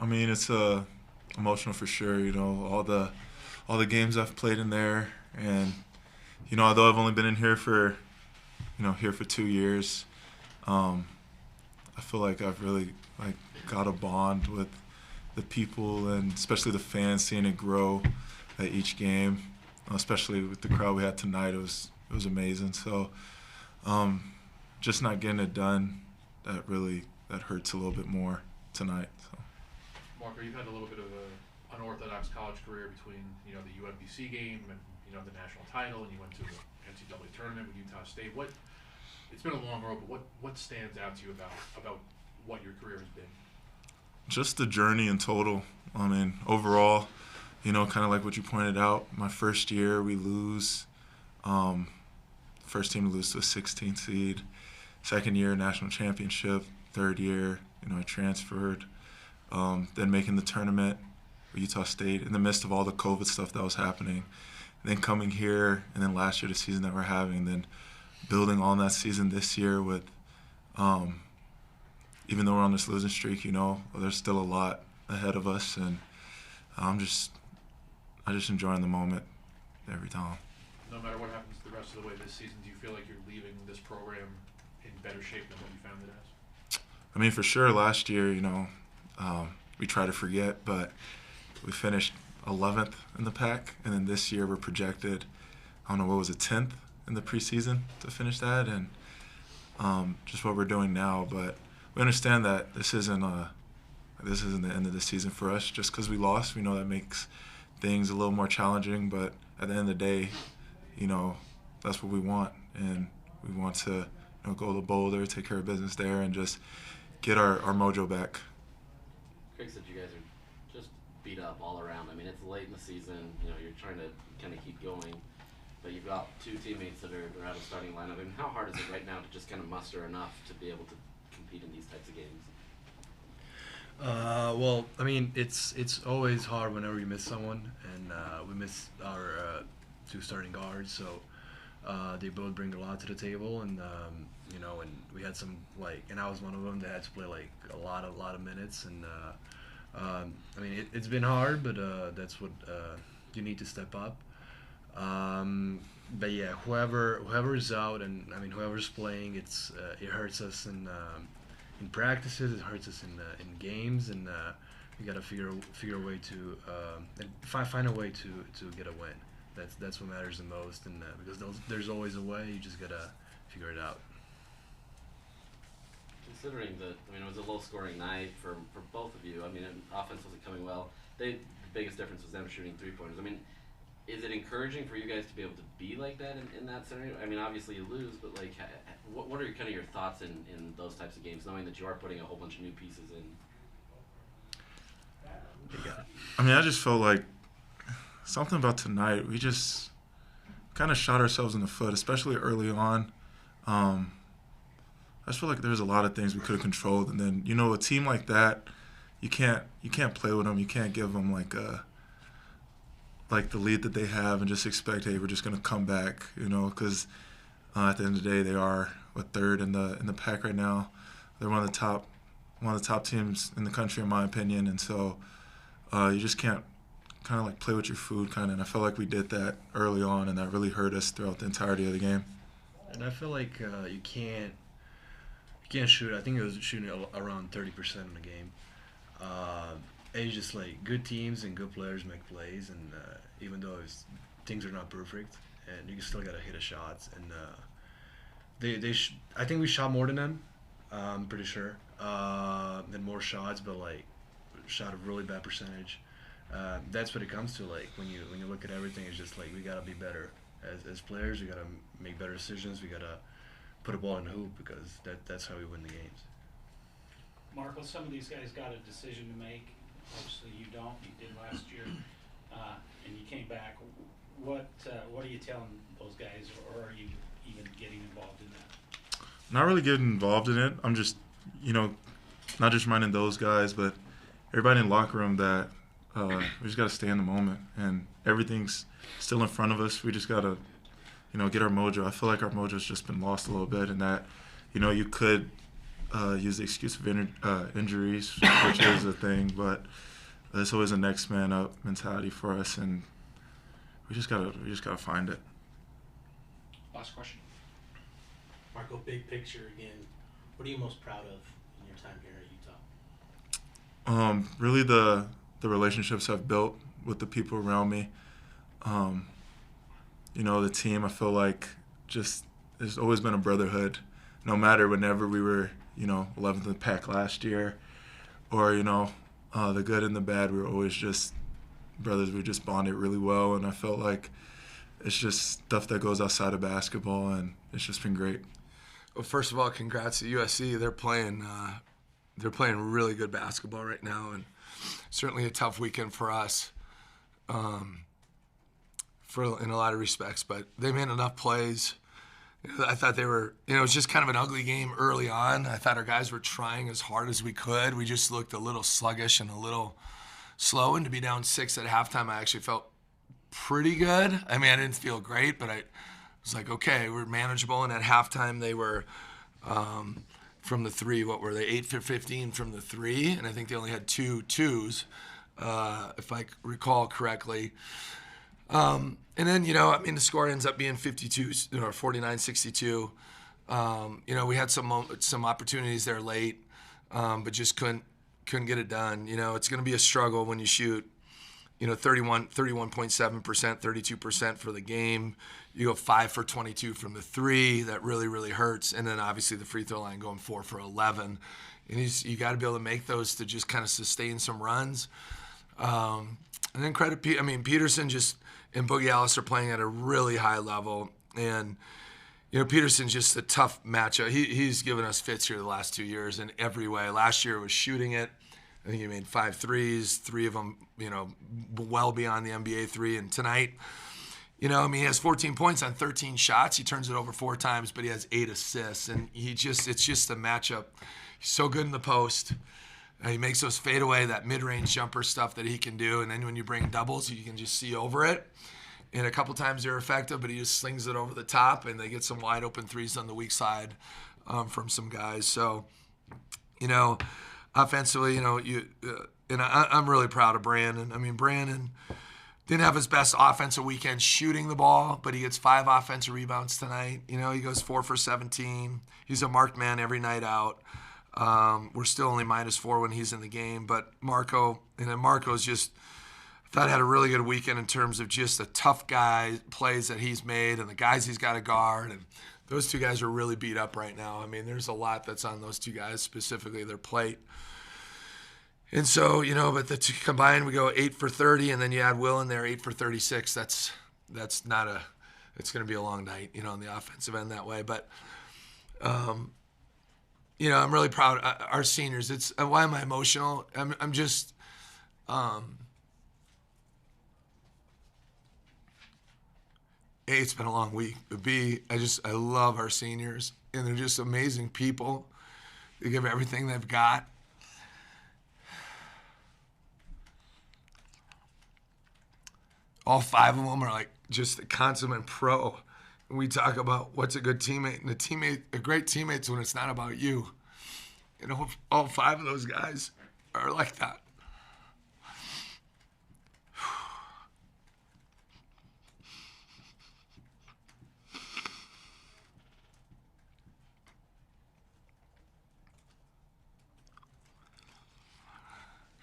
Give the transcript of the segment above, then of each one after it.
I mean, it's emotional for sure. All the games I've played in there, and although I've only been in here for here for 2 years, um, I feel like I've really got a bond with the people and especially the fans, seeing it grow at each game, especially with the crowd we had tonight. It was amazing. So just not getting it done, that hurts a little bit more tonight. So. Marco, you've had a little bit of an unorthodox college career between the UMBC game and the national title, and you went to the NCAA tournament with Utah State. It's been a long road, but what stands out to you about what your career has been? Just the journey in total. I mean, overall, kind of like what you pointed out. My first year, we lose. First team to lose to a 16th seed. Second year, national championship. Third year, I transferred. Then making the tournament with Utah State in the midst of all the COVID stuff that was happening. And then coming here, and then last year, the season that we're having, then building on that season this year with, even though we're on this losing streak, there's still a lot ahead of us, and I'm just enjoying the moment every time. No matter what happens the rest of the way this season, do you feel like you're leaving this program in better shape than what you found it as? I mean, for sure, last year, we try to forget, but we finished 11th in the pack, and then this year we're projected, 10th in the preseason to finish that, and just what we're doing now. But we understand that this isn't the end of the season for us. Just because we lost, we know that makes things a little more challenging, but at the end of the day, that's what we want, and we want to go to Boulder, take care of business there, and just get our mojo back. Craig said you guys are just beat up all around. I mean, it's late in the season. You're trying to kind of keep going, but you've got two teammates that are out of starting lineup. I mean, how hard is it right now to just kind of muster enough to be able to compete in these types of games? Well, I mean, it's always hard whenever you miss someone, and we miss our two starting guards, so they both bring a lot to the table, and and we had some and I was one of them that had to play a lot of minutes, and I mean, it's been hard, but that's what you need to step up. But yeah, whoever is out, and I mean whoever's playing, it hurts us in practices, it hurts us in games, and we got to figure a way to find a way to get a win. That's what matters the most, and because there's always a way, you just gotta figure it out. Considering that, I mean, it was a low-scoring night for both of you. I mean, offense wasn't coming well. The biggest difference was them shooting three-pointers. I mean, is it encouraging for you guys to be able to be like that in that scenario? I mean, obviously you lose, but what are kind of your thoughts in those types of games, knowing that you are putting a whole bunch of new pieces in? I mean, I just felt like something about tonight, we just kind of shot ourselves in the foot, especially early on. I just feel like there's a lot of things we could have controlled, and then a team like that, you can't play with them. You can't give them the lead that they have and just expect, hey, we're just gonna come back, because at the end of the day, they are third in the pack right now. They're one of the top teams in the country, in my opinion, and so you just can't kind of play with your food, and I felt like we did that early on, and that really hurt us throughout the entirety of the game. And I feel like you can't shoot. I think it was shooting around 30% in the game. It's just good teams and good players make plays, and even though things are not perfect, and you still gotta hit the shots. And I think we shot more than them. I'm pretty sure. Than more shots, but shot a really bad percentage. That's what it comes to. When you look at everything, it's just we gotta be better as players. We gotta make better decisions. We gotta put a ball in the hoop, because that's how we win the games. Marco, some of these guys got a decision to make. Obviously, you don't. You did last year, and you came back. What are you telling those guys, or are you even getting involved in that? Not really getting involved in it. I'm just, not just reminding those guys, but everybody in the locker room that we just got to stay in the moment, and everything's still in front of us. We just got to, get our mojo. I feel like our mojo's just been lost a little bit, and that, you could use the excuse of injuries, which is a thing, but there's always a next man up mentality for us, and we just gotta find it. Last question. Marco, big picture again. What are you most proud of in your time here at Utah? Really the relationships I've built with the people around me. The team, I feel like just there's always been a brotherhood, no matter whenever we were, 11th in the pack last year, or, the good and the bad, we were always just brothers. We just bonded really well, and I felt like it's just stuff that goes outside of basketball, and it's just been great. Well, first of all, congrats to USC. They're playing really good basketball right now, and certainly a tough weekend for us, in a lot of respects. But they made enough plays. I thought they were, it was just kind of an ugly game early on. I thought our guys were trying as hard as we could. We just looked a little sluggish and a little slow. And to be down 6 at halftime, I actually felt pretty good. I mean, I didn't feel great, but I was like, okay, we're manageable. And at halftime, they were from the three. What were they? 8 for 15 from the three, and I think they only had 2 twos, if I recall correctly. And then, the score ends up being 52 or 49-62. We had some opportunities there late, but just couldn't get it done. It's going to be a struggle when you shoot, 31.7%, 32% for the game. You go 5 for 22 from the three. That really, really hurts. And then obviously the free throw line going 4 for 11. And you got to be able to make those to just kind of sustain some runs. And then Peterson and Boogie Ellis are playing at a really high level. And, Peterson's just a tough matchup. He's given us fits here the last 2 years in every way. Last year was shooting it. I think he made 5 threes, 3 of them, well beyond the NBA three. And tonight, he has 14 points on 13 shots. He turns it over 4 times, but he has 8 assists. And it's just a matchup. He's so good in the post. He makes those fadeaway, that mid-range jumper stuff that he can do. And then when you bring doubles, you can just see over it. And a couple times they're effective, but he just slings it over the top, and they get some wide open threes on the weak side from some guys. So, offensively, and I'm really proud of Brandon. I mean, Brandon didn't have his best offensive weekend shooting the ball, but he gets 5 offensive rebounds tonight. He goes 4 for 17. He's a marked man every night out. We're still only -4 when he's in the game, but Marco's just, I thought, had a really good weekend in terms of just the tough plays that he's made and the guys he's got to guard. And those 2 guys are really beat up right now. I mean, there's a lot that's on those 2 guys, specifically their plate. And so, but the 2 combined, we go 8 for 30, and then you add Will in there, 8 for 36. It's going to be a long night, on the offensive end that way. But, I'm really proud of our seniors. Why am I emotional? I'm just, A, it's been a long week, but B, I love our seniors, and they're just amazing people. They give everything they've got. All 5 of them are like just a consummate pro. And we talk about what's a good teammate, and a great teammate's when it's not about you. All 5 of those guys are like that.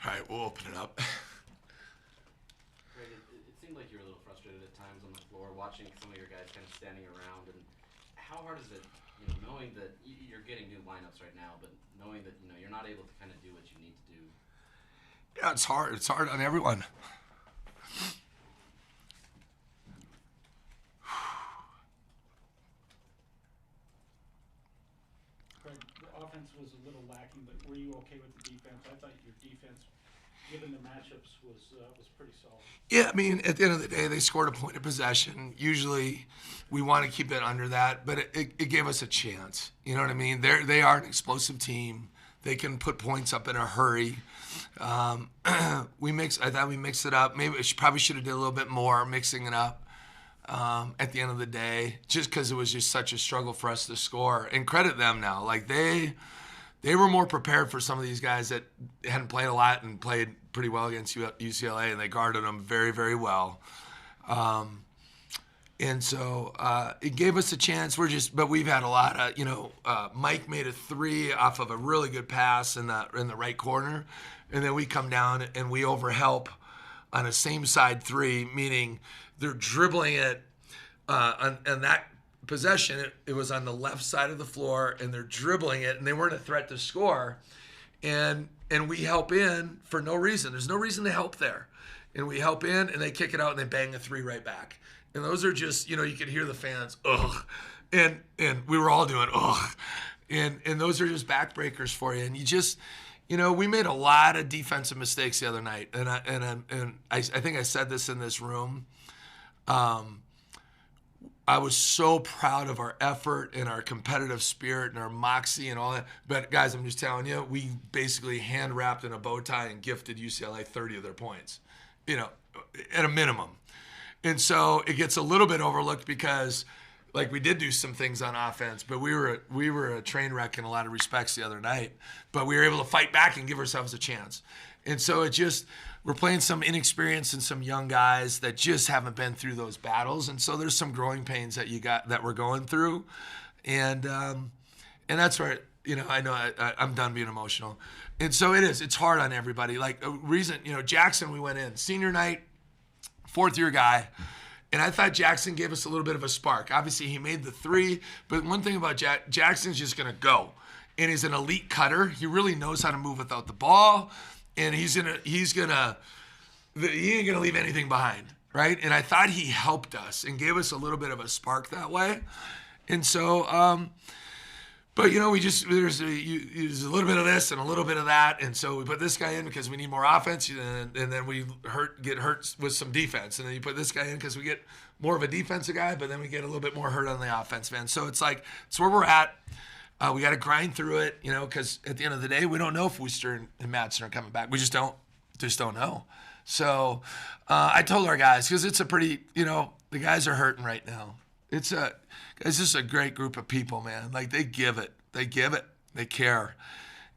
All right, we'll open it up. Greg, it seemed like you were a little frustrated at times on the floor, watching some of your guys kind of standing around. And how hard is it, knowing that you're getting new lineups right now, but knowing that you're not able to kind of do what you need to do? Yeah, it's hard. It's hard on everyone. Craig, the offense was a little lacking, but were you okay with the defense? I thought your defense, given the matchups, was pretty solid. Yeah, I mean, at the end of the day, they scored a point of possession. Usually, we want to keep it under that, but it gave us a chance. You know what I mean? They are an explosive team. They can put points up in a hurry. I thought we mixed it up. Maybe probably should have did a little bit more mixing it up at the end of the day, just because it was just such a struggle for us to score. And credit them now, like they they were more prepared for some of these guys that hadn't played a lot and played pretty well against UCLA, and they guarded them very, very well. And so it gave us a chance. But we've had a lot of, Mike made a 3 off of a really good pass in the right corner, and then we come down and we overhelp on a same side 3, meaning they're dribbling it on that possession. It was on the left side of the floor, and they're dribbling it, and they weren't a threat to score, and we help in for no reason. There's no reason to help there, and we help in, and they kick it out, and they bang a 3 right back. And those are just, you could hear the fans, ugh. And we were all doing, ugh. And those are just backbreakers for you. And you just, we made a lot of defensive mistakes the other night. And I think I said this in this room. I was so proud of our effort and our competitive spirit and our moxie and all that. But, guys, I'm just telling you, we basically hand-wrapped in a bow tie and gifted UCLA 30 of their points, at a minimum. And so it gets a little bit overlooked because, we did do some things on offense, but we were a train wreck in a lot of respects the other night. But we were able to fight back and give ourselves a chance. And so we're playing some inexperienced and some young guys that just haven't been through those battles. And so there's some growing pains that we're going through. And that's where, I know I'm done being emotional. And so it's hard on everybody. Jackson, we went in, senior night, 4th-year guy, and I thought Jackson gave us a little bit of a spark. Obviously, he made the 3, but one thing about Jackson's just going to go, and he's an elite cutter. He really knows how to move without the ball, and he ain't gonna leave anything behind, right? And I thought he helped us and gave us a little bit of a spark that way, and so. But, there's a little bit of this and a little bit of that. And so we put this guy in because we need more offense. And then we get hurt with some defense. And then you put this guy in because we get more of a defensive guy, but then we get a little bit more hurt on the offensive end. So it's where we're at. We got to grind through it, because at the end of the day, we don't know if Wooster and Madsen are coming back. We just don't know. So I told our guys, because it's a pretty, the guys are hurting right now. It's just a great group of people, man. They give it, they care,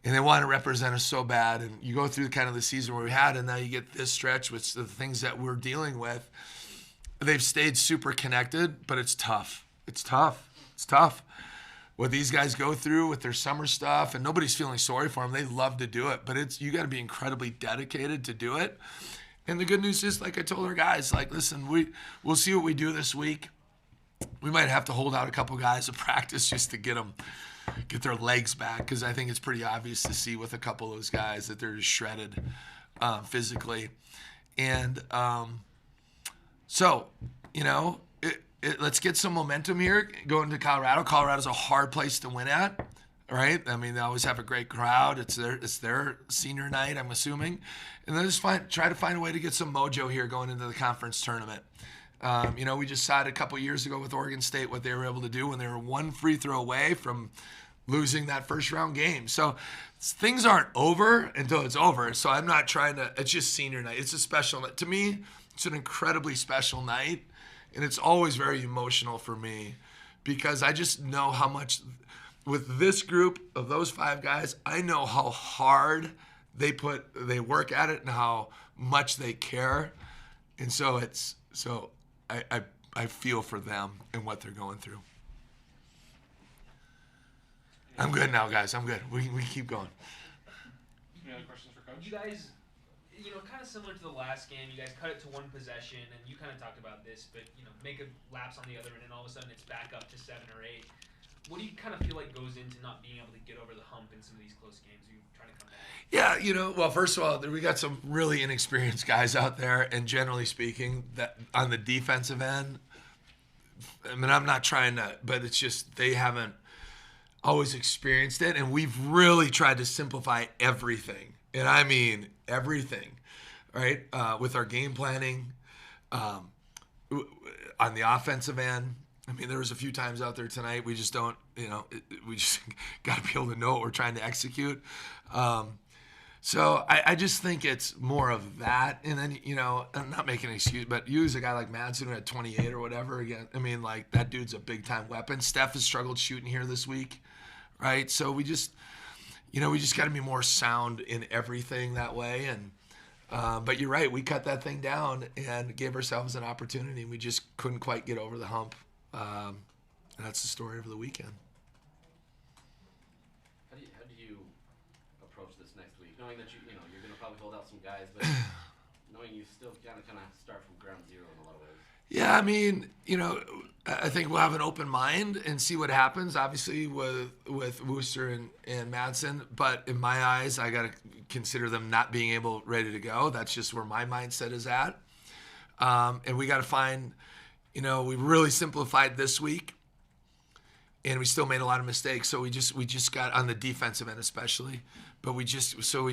and they want to represent us so bad. And you go through kind of the season where we had, and now you get this stretch with the things that we're dealing with. They've stayed super connected, but it's tough. It's tough. What these guys go through with their summer stuff, and nobody's feeling sorry for them. They love to do it, but you got to be incredibly dedicated to do it. And the good news is, like I told our guys, listen, we'll see what we do this week. We might have to hold out a couple guys to practice just to get their legs back, because I think it's pretty obvious to see with a couple of those guys that they're just shredded physically. And let's get some momentum here going to Colorado. Colorado's a hard place to win at, right? I mean, they always have a great crowd. It's their senior night, I'm assuming. And then just try to find a way to get some mojo here going into the conference tournament. We just saw it a couple years ago with Oregon State, what they were able to do when they were one free throw away from losing that first round game. So things aren't over until it's over. So I'm not trying to, it's just senior night. It's a special night. To me, it's an incredibly special night. And it's always very emotional for me because I just know how much, with this group of those 5 guys, I know how hard they work at it and how much they care. And so I feel for them and what they're going through. I'm good now, guys. I'm good. We can keep going. Any other questions for Coach? You guys, kind of similar to the last game, you guys cut it to one possession, and you kind of talked about this, but, make a lapse on the other end, and all of a sudden it's back up to 7 or 8. What do you kind of feel like goes into not being able to get over the hump in some of these close games? Are you trying to come back? Yeah, well, first of all, we got some really inexperienced guys out there, and generally speaking, that on the defensive end, I mean, I'm not trying to, but it's just they haven't always experienced it, and we've really tried to simplify everything, and I mean everything, right? With our game planning, on the offensive end. I mean, there was a few times out there tonight we just don't, we just got to be able to know what we're trying to execute. So I just think it's more of that. And then, I'm not making an excuse, but use a guy like Madsen who had 28 or whatever again. I mean, that dude's a big-time weapon. Steph has struggled shooting here this week, right? So we just, we just got to be more sound in everything that way. And but you're right, we cut that thing down and gave ourselves an opportunity. We just couldn't quite get over the hump. And that's the story of the weekend. How do you approach this next week, knowing that you're going to probably hold out some guys, but knowing you still kind of start from ground zero in a lot of ways? Yeah, I mean, I think we'll have an open mind and see what happens. Obviously, with Wooster and Madsen, but in my eyes, I got to consider them not being ready to go. That's just where my mindset is at. And we got to find, we really simplified this week, and we still made a lot of mistakes. So we just got on the defensive end, especially. But we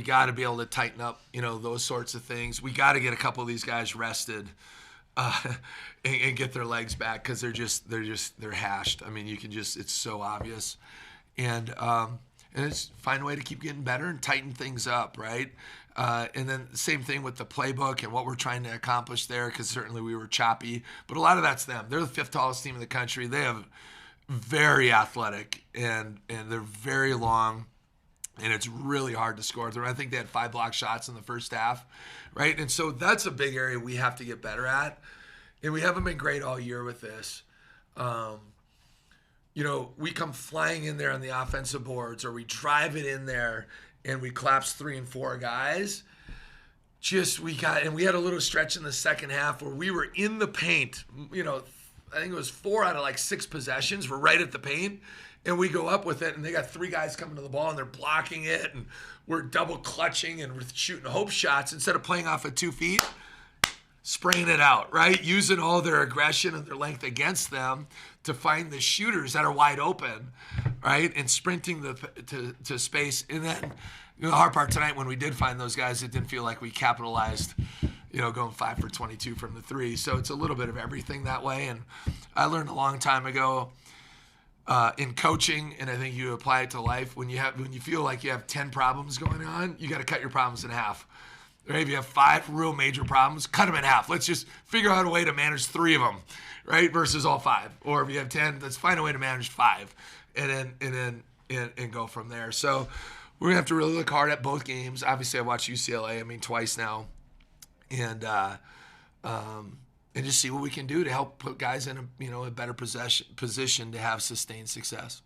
got to be able to tighten up, those sorts of things. We got to get a couple of these guys rested. And get their legs back, because they're hashed. I mean, it's so obvious, and it's find a way to keep getting better and tighten things up, right? And then the same thing with the playbook and what we're trying to accomplish there, because certainly we were choppy, but a lot of that's them. They're the 5th tallest team in the country. They have very athletic and they're very long. And it's really hard to score through. I think they had 5 block shots in the first half, right? And so that's a big area we have to get better at. And we haven't been great all year with this. We come flying in there on the offensive boards, or we drive it in there and we collapse 3 and 4 guys. We had a little stretch in the second half where we were in the paint. I think it was 4 out of 6 possessions. We're right at the paint. And we go up with it, and they got 3 guys coming to the ball, and they're blocking it, and we're double clutching, and we're shooting hope shots instead of playing off at 2 feet, spraying it out, right? Using all their aggression and their length against them to find the shooters that are wide open, right? And sprinting to space. And then the hard part tonight, when we did find those guys, it didn't feel like we capitalized, going 5 for 22 from the 3. So it's a little bit of everything that way. And I learned a long time ago, in coaching, and I think you apply it to life, when you feel like you have 10 problems going on, you got to cut your problems in half. Right? If you have 5 real major problems, cut them in half. Let's just figure out a way to manage 3 of them, right? Versus all 5. Or if you have 10, let's find a way to manage 5, and then go from there. So we're gonna have to really look hard at both games. Obviously, I watched UCLA, twice now, and just see what we can do to help put guys in a better position to have sustained success.